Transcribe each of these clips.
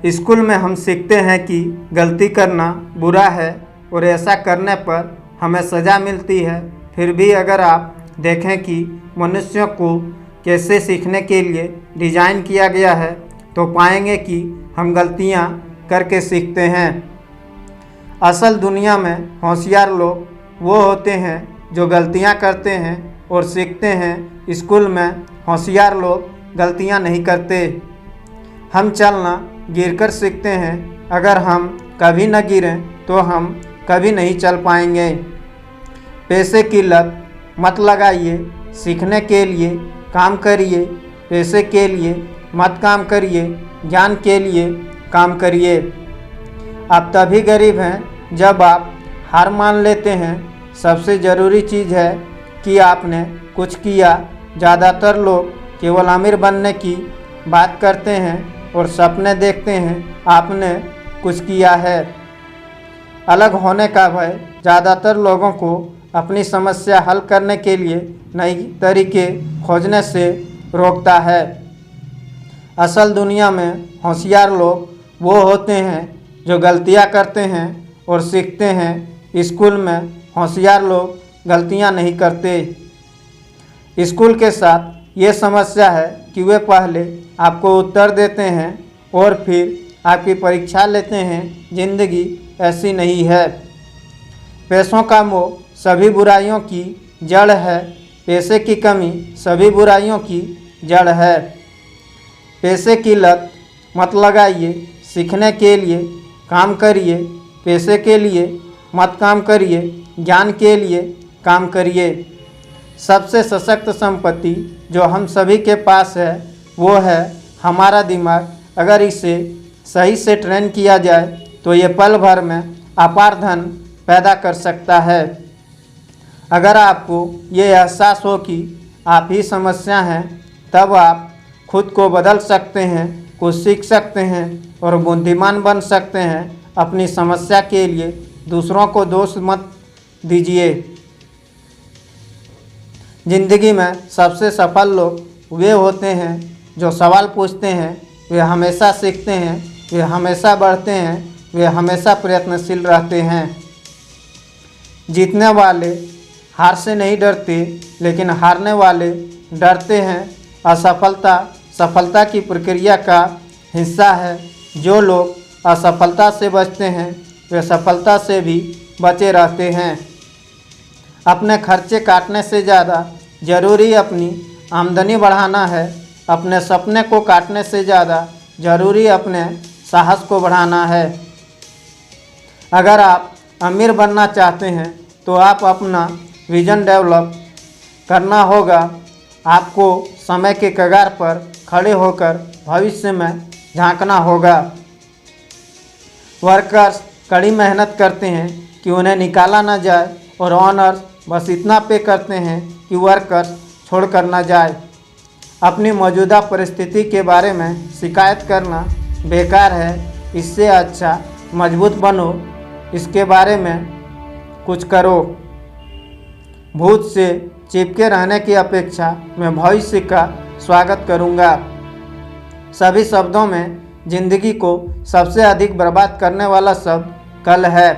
School में हम सीखते हैं कि गलती करना बुरा है और ऐसा करने पर हमें सज़ा मिलती है। फिर भी अगर आप देखें कि मनुष्यों को कैसे सीखने के लिए डिज़ाइन किया गया है तो पाएंगे कि हम गलतियां करके सीखते हैं। असल दुनिया में होशियार लोग वो होते हैं जो गलतियां करते हैं और सीखते हैं। स्कूल में होशियार लोग गलतियां नहीं करते। हम चलना गिरकर सीखते हैं। अगर हम कभी न गिरें तो हम कभी नहीं चल पाएंगे। पैसे की लत मत लगाइए, सीखने के लिए काम करिए। पैसे के लिए मत काम करिए, ज्ञान के लिए काम करिए। आप तभी गरीब हैं जब आप हार मान लेते हैं। सबसे ज़रूरी चीज़ है कि आपने कुछ किया। ज़्यादातर लोग केवल अमीर बनने की बात करते हैं और सपने देखते हैं, आपने कुछ किया है। अलग होने का भय ज़्यादातर लोगों को अपनी समस्या हल करने के लिए नए तरीके खोजने से रोकता है। असल दुनिया में होशियार लोग वो होते हैं जो गलतियां करते हैं और सीखते हैं। स्कूल में होशियार लोग गलतियां नहीं करते। स्कूल के साथ ये समस्या है कि वे पहले आपको उत्तर देते हैं और फिर आपकी परीक्षा लेते हैं। जिंदगी ऐसी नहीं है। पैसों का मोह सभी बुराइयों की जड़ है। पैसे की कमी सभी बुराइयों की जड़ है। पैसे की लत मत लगाइए, सीखने के लिए काम करिए। पैसे के लिए मत काम करिए, ज्ञान के लिए काम करिए। सबसे सशक्त संपत्ति जो हम सभी के पास है वो है हमारा दिमाग। अगर इसे सही से ट्रेन किया जाए तो ये पल भर में अपार धन पैदा कर सकता है। अगर आपको ये एहसास हो कि आप ही समस्या हैं, तब आप खुद को बदल सकते हैं, कुछ सीख सकते हैं और बुद्धिमान बन सकते हैं। अपनी समस्या के लिए दूसरों को दोष मत दीजिए। जिंदगी में सबसे सफल लोग वे होते हैं जो सवाल पूछते हैं, वे हमेशा सीखते हैं, वे हमेशा बढ़ते हैं, वे हमेशा प्रयत्नशील रहते हैं। जीतने वाले हार से नहीं डरते, लेकिन हारने वाले डरते हैं। असफलता सफलता की प्रक्रिया का हिस्सा है। जो लोग असफलता से बचते हैं वे सफलता से भी बचे रहते हैं। अपने खर्चे काटने से ज़्यादा ज़रूरी अपनी आमदनी बढ़ाना है। अपने सपने को काटने से ज़्यादा ज़रूरी अपने साहस को बढ़ाना है। अगर आप अमीर बनना चाहते हैं तो आप अपना विज़न डेवलप करना होगा। आपको समय के कगार पर खड़े होकर भविष्य में झांकना होगा। वर्कर्स कड़ी मेहनत करते हैं कि उन्हें निकाला ना जाए और ओनर्स बस इतना पे करते हैं कि वर्कर्स छोड़कर ना जाए। अपनी मौजूदा परिस्थिति के बारे में शिकायत करना बेकार है। इससे अच्छा मजबूत बनो, इसके बारे में कुछ करो। भूत से चिपके रहने की अपेक्षा मैं भविष्य का स्वागत करूंगा। सभी शब्दों में जिंदगी को सबसे अधिक बर्बाद करने वाला शब्द कल है।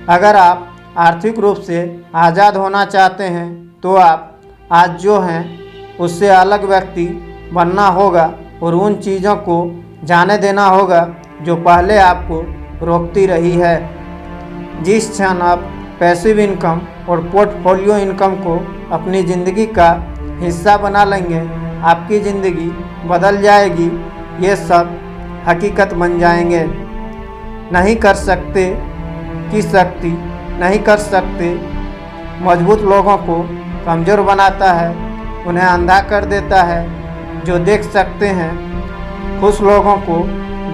अगर आप आर्थिक रूप से आज़ाद होना चाहते हैं तो आप आज जो हैं उससे अलग व्यक्ति बनना होगा और उन चीज़ों को जाने देना होगा जो पहले आपको रोकती रही है। जिस क्षण आप पैसिव इनकम और पोर्टफोलियो इनकम को अपनी ज़िंदगी का हिस्सा बना लेंगे, आपकी ज़िंदगी बदल जाएगी। ये सब हकीकत बन जाएंगे। नहीं कर सकते की शक्ति नहीं कर सकते मजबूत लोगों को कमज़ोर बनाता है, उन्हें अंधा कर देता है। जो देख सकते हैं खुश लोगों को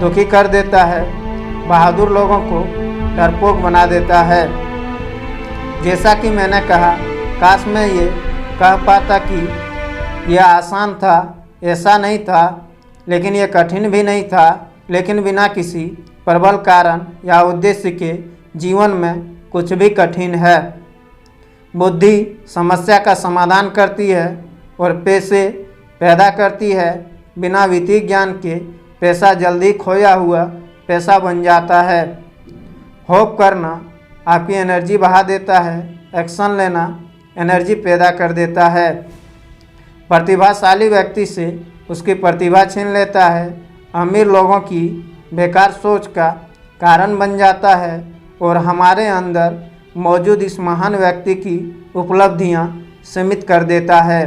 दुखी कर देता है, बहादुर लोगों को डरपोक बना देता है। जैसा कि मैंने कहा, काश मैं ये कह पाता कि यह आसान था। ऐसा नहीं था, लेकिन यह कठिन भी नहीं था। लेकिन बिना किसी प्रबल कारण या उद्देश्य के जीवन में कुछ भी कठिन है। बुद्धि समस्या का समाधान करती है और पैसे पैदा करती है। बिना वित्तीय ज्ञान के पैसा जल्दी खोया हुआ पैसा बन जाता है। होप करना आपकी एनर्जी बढ़ा देता है। एक्शन लेना एनर्जी पैदा कर देता है। प्रतिभाशाली व्यक्ति से उसकी प्रतिभा छीन लेता है। अमीर लोगों की बेकार सोच का कारण बन जाता है और हमारे अंदर मौजूद इस महान व्यक्ति की उपलब्धियां सीमित कर देता है।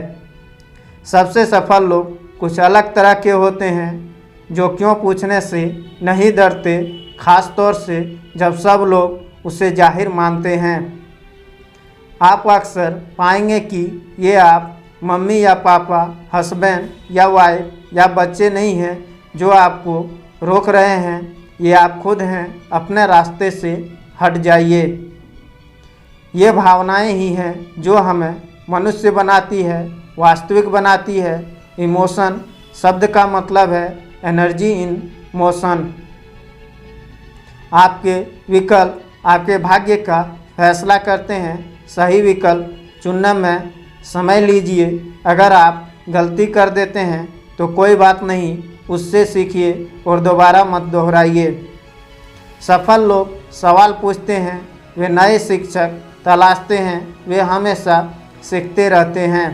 सबसे सफल लोग कुछ अलग तरह के होते हैं जो क्यों पूछने से नहीं डरते, खास तौर से जब सब लोग उसे जाहिर मानते हैं। आप अक्सर पाएंगे कि ये आप मम्मी या पापा, हस्बैंड या वाइफ या बच्चे नहीं हैं जो आपको रोक रहे हैं, ये आप खुद हैं। अपने रास्ते से हट जाइए। ये भावनाएं ही हैं जो हमें मनुष्य बनाती है, वास्तविक बनाती है। इमोशन शब्द का मतलब है एनर्जी इन मोशन। आपके विकल्प आपके भाग्य का फैसला करते हैं। सही विकल्प चुनने में समय लीजिए। अगर आप गलती कर देते हैं तो कोई बात नहीं, उससे सीखिए और दोबारा मत दोहराइए। सफल लोग सवाल पूछते हैं, वे नए शिक्षक तलाशते हैं, वे हमेशा सीखते रहते हैं।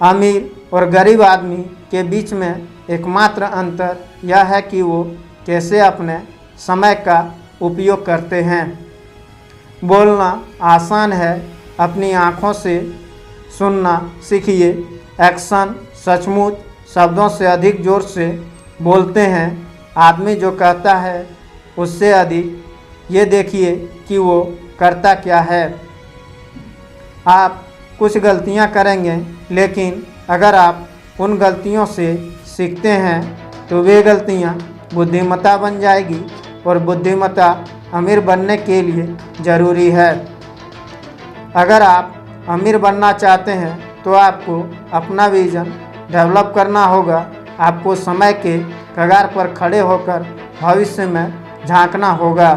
अमीर और गरीब आदमी के बीच में एकमात्र अंतर यह है कि वो कैसे अपने समय का उपयोग करते हैं। बोलना आसान है, अपनी आँखों से सुनना सीखिए। एक्शन सचमुच शब्दों से अधिक जोर से बोलते हैं। आदमी जो कहता है उससे अधिक ये देखिए कि वो करता क्या है। आप कुछ गलतियां करेंगे, लेकिन अगर आप उन गलतियों से सीखते हैं तो वे गलतियां बुद्धिमत्ता बन जाएगी और बुद्धिमत्ता अमीर बनने के लिए ज़रूरी है। अगर आप अमीर बनना चाहते हैं तो आपको अपना विज़न डेवलप करना होगा। आपको समय के कगार पर खड़े होकर भविष्य में झांकना होगा।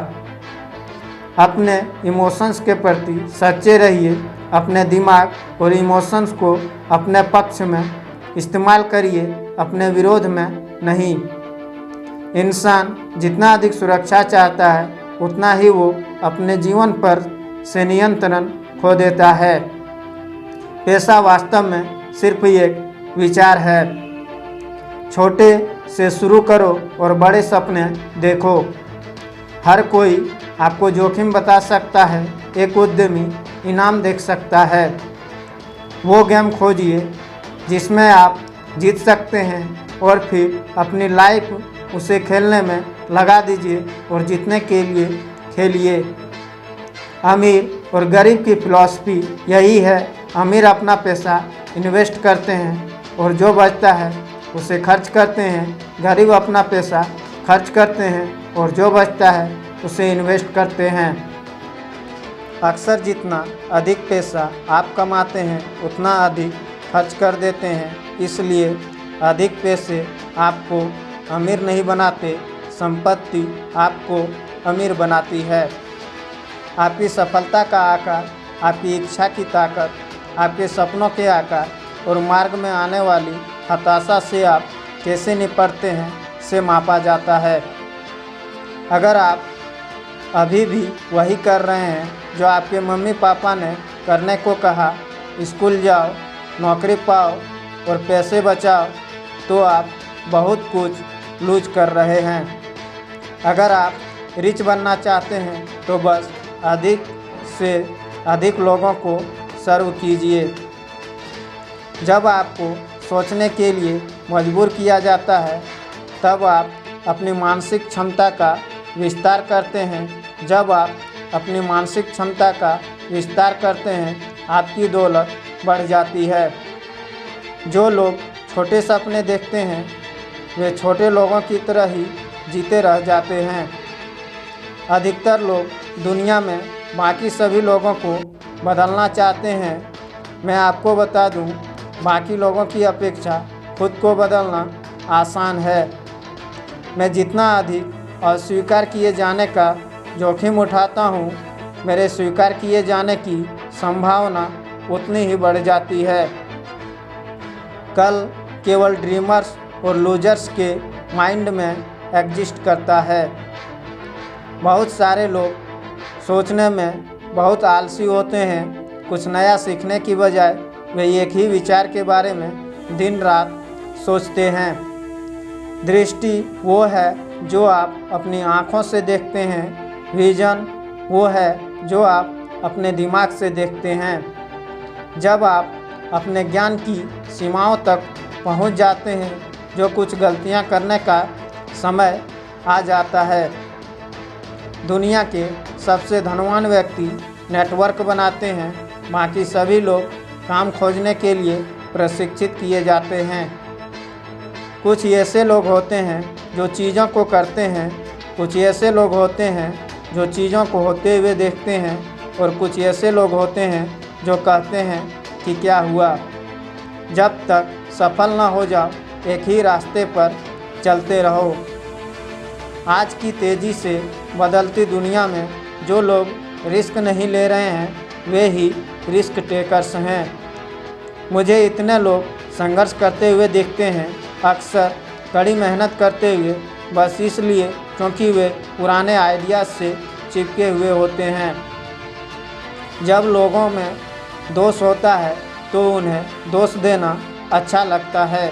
अपने इमोशंस के प्रति सच्चे रहिए। अपने दिमाग और इमोशंस को अपने पक्ष में इस्तेमाल करिए, अपने विरोध में नहीं। इंसान जितना अधिक सुरक्षा चाहता है उतना ही वो अपने जीवन पर से नियंत्रण खो देता है। पैसा वास्तव में सिर्फ एक विचार है। छोटे से शुरू करो और बड़े सपने देखो। हर कोई आपको जोखिम बता सकता है, एक उद्यमी इनाम देख सकता है। वो गेम खोजिए जिसमें आप जीत सकते हैं और फिर अपनी लाइफ उसे खेलने में लगा दीजिए और जीतने के लिए खेलिए। अमीर और गरीब की फिलॉसफी यही है। अमीर अपना पैसा इन्वेस्ट करते हैं और जो बचता है उसे खर्च करते हैं। गरीब अपना पैसा खर्च करते हैं और जो बचता है उसे इन्वेस्ट करते हैं। अक्सर जितना अधिक पैसा आप कमाते हैं उतना अधिक खर्च कर देते हैं। इसलिए अधिक पैसे आपको अमीर नहीं बनाते, संपत्ति आपको अमीर बनाती है। आपकी सफलता का आकार आपकी इच्छा की ताकत, आपके सपनों के आकार और मार्ग में आने वाली हताशा से आप कैसे निपटते हैं से मापा जाता है। अगर आप अभी भी वही कर रहे हैं जो आपके मम्मी पापा ने करने को कहा, स्कूल जाओ, नौकरी पाओ और पैसे बचाओ, तो आप बहुत कुछ लूज कर रहे हैं। अगर आप रिच बनना चाहते हैं तो बस अधिक से अधिक लोगों को सर्व कीजिए। जब आपको सोचने के लिए मजबूर किया जाता है तब आप अपनी मानसिक क्षमता का विस्तार करते हैं। जब आप अपनी मानसिक क्षमता का विस्तार करते हैं आपकी दौलत बढ़ जाती है। जो लोग छोटे सपने देखते हैं वे छोटे लोगों की तरह ही जीते रह जाते हैं। अधिकतर लोग दुनिया में बाकी सभी लोगों को बदलना चाहते हैं। मैं आपको बता दूं, बाकी लोगों की अपेक्षा खुद को बदलना आसान है। मैं जितना अधिक अस्वीकार किए जाने का जोखिम उठाता हूँ, मेरे स्वीकार किए जाने की संभावना उतनी ही बढ़ जाती है। कल केवल ड्रीमर्स और लूजर्स के माइंड में एग्जिस्ट करता है। बहुत सारे लोग सोचने में बहुत आलसी होते हैं। कुछ नया सीखने की बजाय वे एक ही विचार के बारे में दिन रात सोचते हैं। दृष्टि वो है जो आप अपनी आँखों से देखते हैं। विजन वो है जो आप अपने दिमाग से देखते हैं। जब आप अपने ज्ञान की सीमाओं तक पहुंच जाते हैं, जो कुछ गलतियां करने का समय आ जाता है। दुनिया के सबसे धनवान व्यक्ति नेटवर्क बनाते हैं। बाकी सभी लोग काम खोजने के लिए प्रशिक्षित किए जाते हैं। कुछ ऐसे लोग होते हैं जो चीज़ों को करते हैं, कुछ ऐसे लोग होते हैं जो चीज़ों को होते हुए देखते हैं, और कुछ ऐसे लोग होते हैं जो कहते हैं कि क्या हुआ। जब तक सफल ना हो जाओ, एक ही रास्ते पर चलते रहो। आज की तेज़ी से बदलती दुनिया में जो लोग रिस्क नहीं ले रहे हैं, वे ही रिस्क टेकर्स हैं। मुझे इतने लोग संघर्ष करते हुए दिखते हैं, अक्सर कड़ी मेहनत करते हुए, बस इसलिए क्योंकि वे पुराने आइडियाज़ से चिपके हुए होते हैं। जब लोगों में दोष होता है तो उन्हें दोष देना अच्छा लगता है।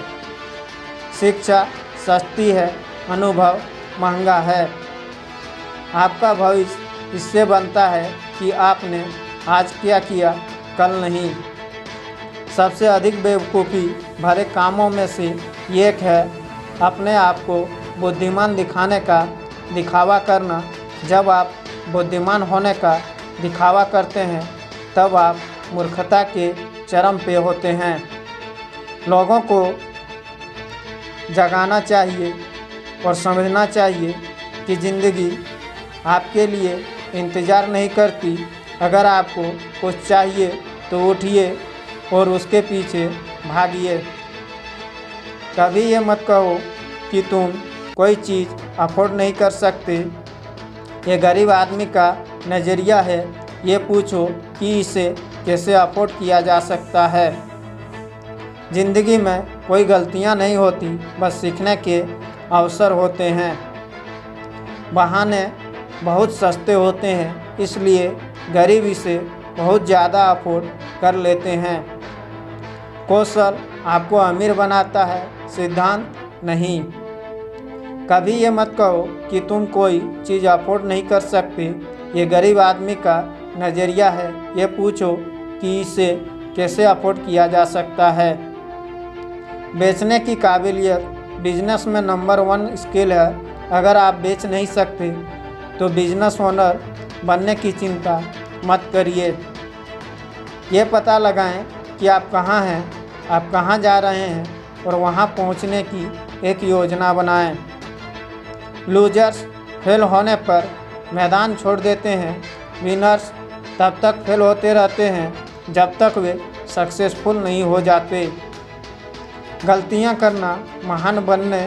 शिक्षा सस्ती है, अनुभव महंगा है। आपका भविष्य इससे बनता है कि आपने आज क्या किया, कल नहीं। सबसे अधिक बेवकूफ़ी भरे कामों में से एक है अपने आप को बुद्धिमान दिखाने का दिखावा करना। जब आप बुद्धिमान होने का दिखावा करते हैं, तब आप मूर्खता के चरम पे होते हैं। लोगों को जगाना चाहिए और समझना चाहिए कि ज़िंदगी आपके लिए इंतज़ार नहीं करती। अगर आपको कुछ चाहिए तो उठिए और उसके पीछे भागिए। कभी ये मत कहो कि तुम कोई चीज़ अफोर्ड नहीं कर सकते। ये गरीब आदमी का नज़रिया है। ये पूछो कि इसे कैसे अफोर्ड किया जा सकता है। ज़िंदगी में कोई गलतियां नहीं होती, बस सीखने के अवसर होते हैं। बहाने बहुत सस्ते होते हैं, इसलिए गरीब इसे बहुत ज़्यादा अफोर्ड कर लेते हैं। कौशल आपको अमीर बनाता है, सिद्धांत नहीं। कभी ये मत कहो कि तुम कोई चीज़ अफोर्ड नहीं कर सकते। ये गरीब आदमी का नज़रिया है। ये पूछो कि इसे कैसे अफोर्ड किया जा सकता है। बेचने की काबिलियत बिजनेस में नंबर 1 स्किल है। अगर आप बेच नहीं सकते तो बिजनेस ओनर बनने की चिंता मत करिए। ये पता लगाएं कि आप कहाँ हैं, आप कहाँ जा रहे हैं, और वहाँ पहुँचने की एक योजना बनाएं। लूजर्स फेल होने पर मैदान छोड़ देते हैं। विनर्स तब तक फेल होते रहते हैं जब तक वे सक्सेसफुल नहीं हो जाते। गलतियां करना महान बनने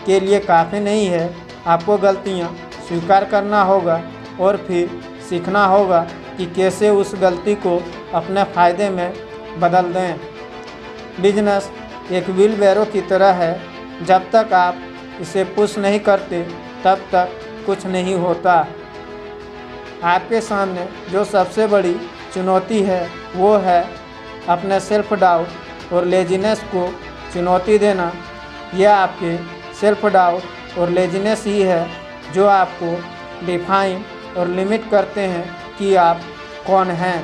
के लिए काफ़ी नहीं है। आपको गलतियां स्वीकार करना होगा और फिर सीखना होगा कि कैसे उस गलती को अपने फ़ायदे में बदल दें। बिजनेस एक व्हील बैरो की तरह है। जब तक आप इसे पुश नहीं करते, तब तक कुछ नहीं होता। आपके सामने जो सबसे बड़ी चुनौती है, वो है अपने सेल्फ डाउट और लेजीनेस को चुनौती देना। यह आपके सेल्फ डाउट और लेजीनेस ही है जो आपको डिफाइन और लिमिट करते हैं कि आप कौन हैं।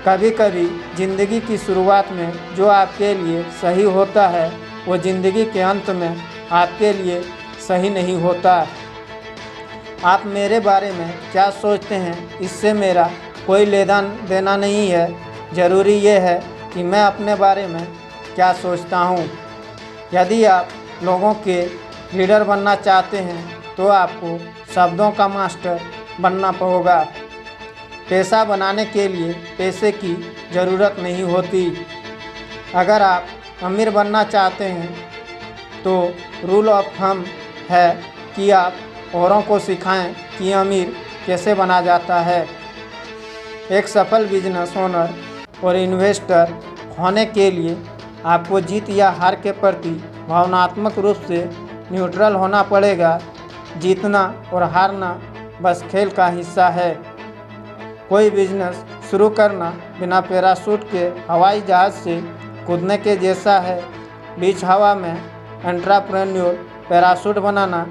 कभी कभी ज़िंदगी की शुरुआत में जो आपके लिए सही होता है, वो ज़िंदगी के अंत में आपके लिए सही नहीं होता। आप मेरे बारे में क्या सोचते हैं, इससे मेरा कोई लेना देना नहीं है। ज़रूरी ये है कि मैं अपने बारे में क्या सोचता हूँ। यदि आप लोगों के लीडर बनना चाहते हैं तो आपको शब्दों का मास्टर बनना होगा। पैसा बनाने के लिए पैसे की ज़रूरत नहीं होती। अगर आप अमीर बनना चाहते हैं तो रूल ऑफ थंब है कि आप औरों को सिखाएं कि अमीर कैसे बना जाता है। एक सफल बिजनेस ओनर और इन्वेस्टर होने के लिए आपको जीत या हार के प्रति भावनात्मक रूप से न्यूट्रल होना पड़ेगा। जीतना और हारना बस खेल का हिस्सा है। कोई बिजनेस शुरू करना बिना पैराशूट के हवाई जहाज से कूदने के जैसा है। बीच हवा में एंटरप्रेन्योर पैराशूट बनाना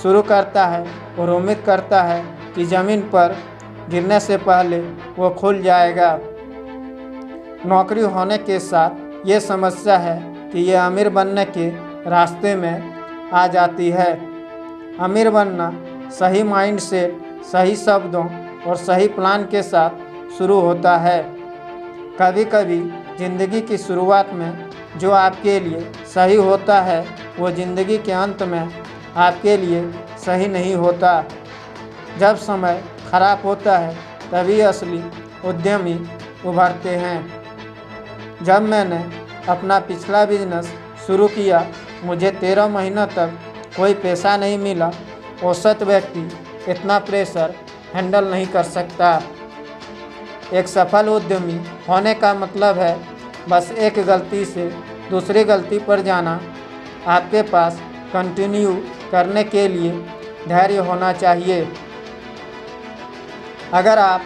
शुरू करता है और उम्मीद करता है कि ज़मीन पर गिरने से पहले वो खुल जाएगा। नौकरी होने के साथ ये समस्या है कि ये अमीर बनने के रास्ते में आ जाती है। अमीर बनना सही माइंडसेट, सही शब्दों और सही प्लान के साथ शुरू होता है। कभी कभी ज़िंदगी की शुरुआत में जो आपके लिए सही होता है वो ज़िंदगी के अंत में आपके लिए सही नहीं होता। जब समय खराब होता है तभी असली उद्यमी उभरते हैं। जब मैंने अपना पिछला बिजनेस शुरू किया, मुझे 13 महीनों तक कोई पैसा नहीं मिला। औसत व्यक्ति इतना प्रेशर हैंडल नहीं कर सकता। एक सफल उद्यमी होने का मतलब है बस एक गलती से दूसरी गलती पर जाना। आपके पास कंटिन्यू करने के लिए धैर्य होना चाहिए। अगर आप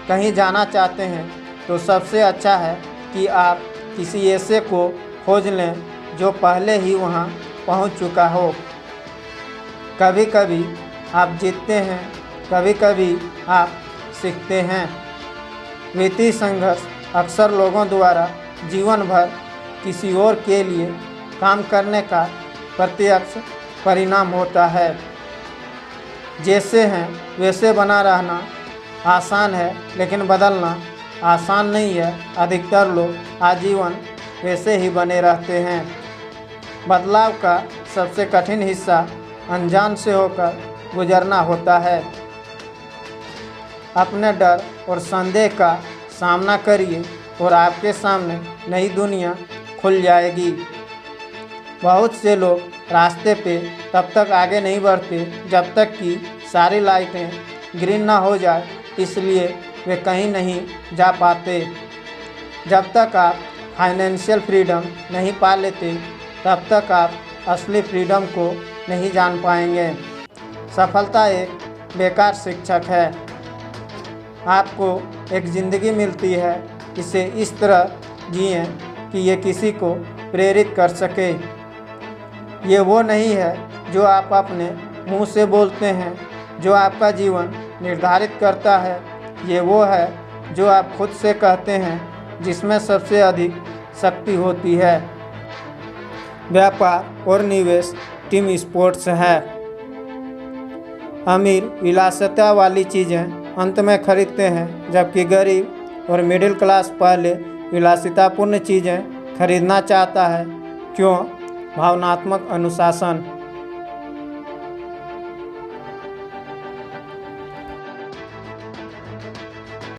कहीं जाना चाहते हैं तो सबसे अच्छा है कि आप किसी ऐसे को खोज लें जो पहले ही वहां पहुंच चुका हो। कभी कभी आप जीतते हैं, कभी कभी आप सीखते हैं। वित्तीय संघर्ष अक्सर लोगों द्वारा जीवन भर किसी और के लिए काम करने का प्रत्यक्ष परिणाम होता है। जैसे हैं वैसे बना रहना आसान है, लेकिन बदलना आसान नहीं है। अधिकतर लोग आजीवन वैसे ही बने रहते हैं। बदलाव का सबसे कठिन हिस्सा अनजान से होकर गुजरना होता है। अपने डर और संदेह का सामना करिए और आपके सामने नई दुनिया खुल जाएगी। बहुत से लोग रास्ते पे तब तक आगे नहीं बढ़ते जब तक कि सारी लाइटें ग्रीन ना हो जाए, इसलिए वे कहीं नहीं जा पाते। जब तक आप फाइनेंशियल फ्रीडम नहीं पा लेते तब तक आप असली फ्रीडम को नहीं जान पाएंगे। सफलता एक बेकार शिक्षक है। आपको एक ज़िंदगी मिलती है, इसे इस तरह जिएं कि ये किसी को प्रेरित कर सके। ये वो नहीं है जो आप अपने मुंह से बोलते हैं जो आपका जीवन निर्धारित करता है। ये वो है जो आप खुद से कहते हैं, जिसमें सबसे अधिक शक्ति होती है। व्यापार और निवेश टीम स्पोर्ट्स है। अमीर विलासिता वाली चीज़ें अंत में खरीदते हैं, जबकि गरीब और मिडिल क्लास पहले विलासितापूर्ण चीज़ें खरीदना चाहता है। क्यों? भावनात्मक अनुशासन।